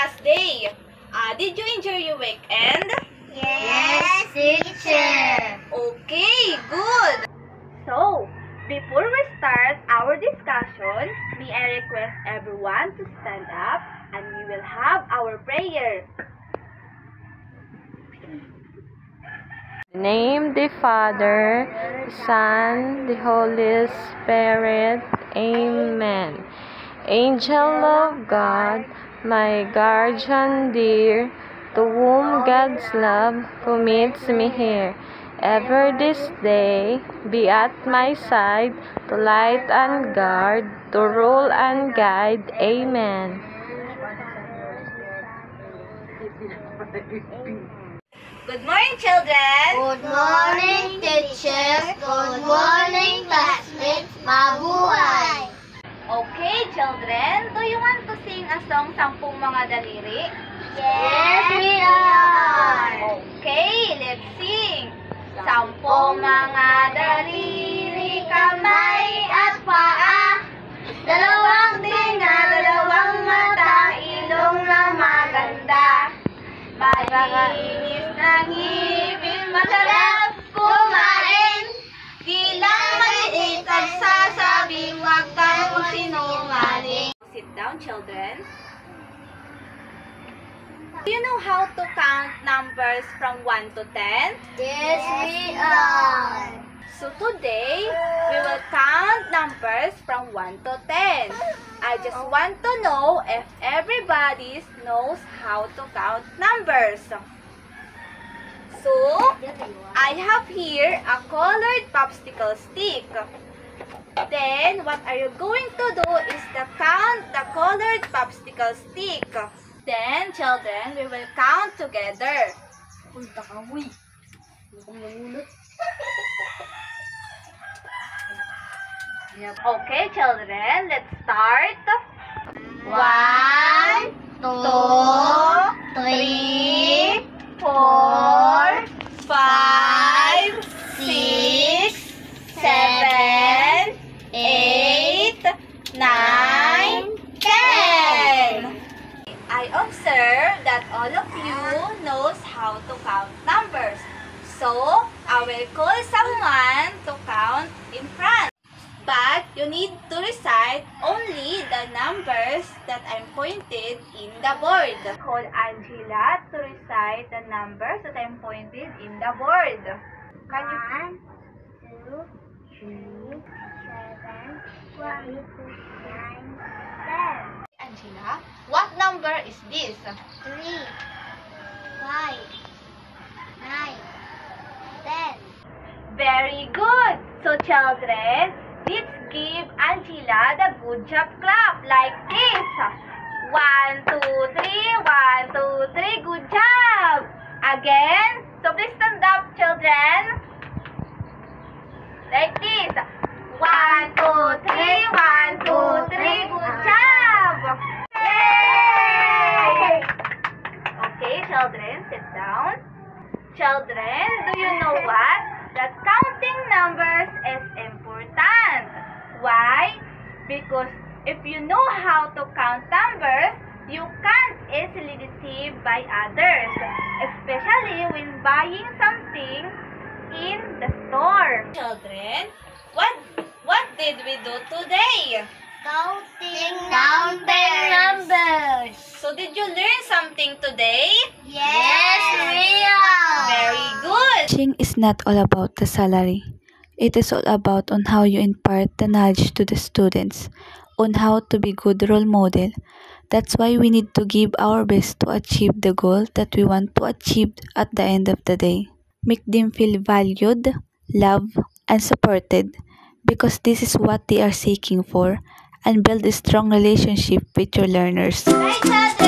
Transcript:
last day. Did you enjoy your weekend? Yes, teacher. Okay, good. So, before we start our discussion, may I request everyone to stand up and we will have our prayer. In the name of the Father, the Son, the Holy Spirit. Amen. Angel of God, my guardian dear, to whom God's love commits me here, ever this day be at my side, to light and guard, to rule and guide. Amen. Good morning, children. Good morning, teacher. Good morning, classmates. Mabuhay. Okay, children, do you want to sing a song, Sampung Mga Daliri? Yes, we are. Okay, let's sing. Sampung mga daliri, kamay at paa, dalawang tinga, dalawang mata, ilong na maganda, malinis na ngipin, masarap kumain, bilang maliit at sasabing wag kang sinungaling. Sit down, children. Do you know how to count numbers from 1 to 10? Yes, we are. So today, we will count numbers from 1 to 10. I just want to know if everybody knows how to count numbers. So, I have here a colored popsicle stick. Then, what are you going to do is to count the colored popsicle stick. Then, children, we will count together. Okay, children, let's start. 1, 2, 3, 4, 5, 6, 7, 8, 9, 10. I observe that all of you knows how to count numbers. So, I will call someone to count in front. But you need to recite only the numbers that I'm pointed in the board. Call Angela to recite the numbers that I'm pointed in the board. Can you? 1, 2, 3, 7, 8, 9, 10. Angela, what number is this? 3, 5, 9, 10. Very good. So children, let's give Angela the good job clap like this. 1, 2, 3, 1, 2, 3. Good job. Again. So please stand up, children. Like this. 1, 2, 3, 1, 2, 3. Good job. Yay! Okay, children, sit down. Children, do you know what? That counting numbers is important. Why? Because if you know how to count numbers, you can't easily deceived by others, especially when buying something in the store. Children, what did we do today? Counting numbers. So did you learn something today? Yes, we are. Very good. Teaching is not all about the salary. It is all about on how you impart the knowledge to the students, on how to be good role model. That's why we need to give our best to achieve the goal that we want to achieve at the end of the day. Make them feel valued, loved, and supported, because this is what they are seeking for, and build a strong relationship with your learners. Hi, children.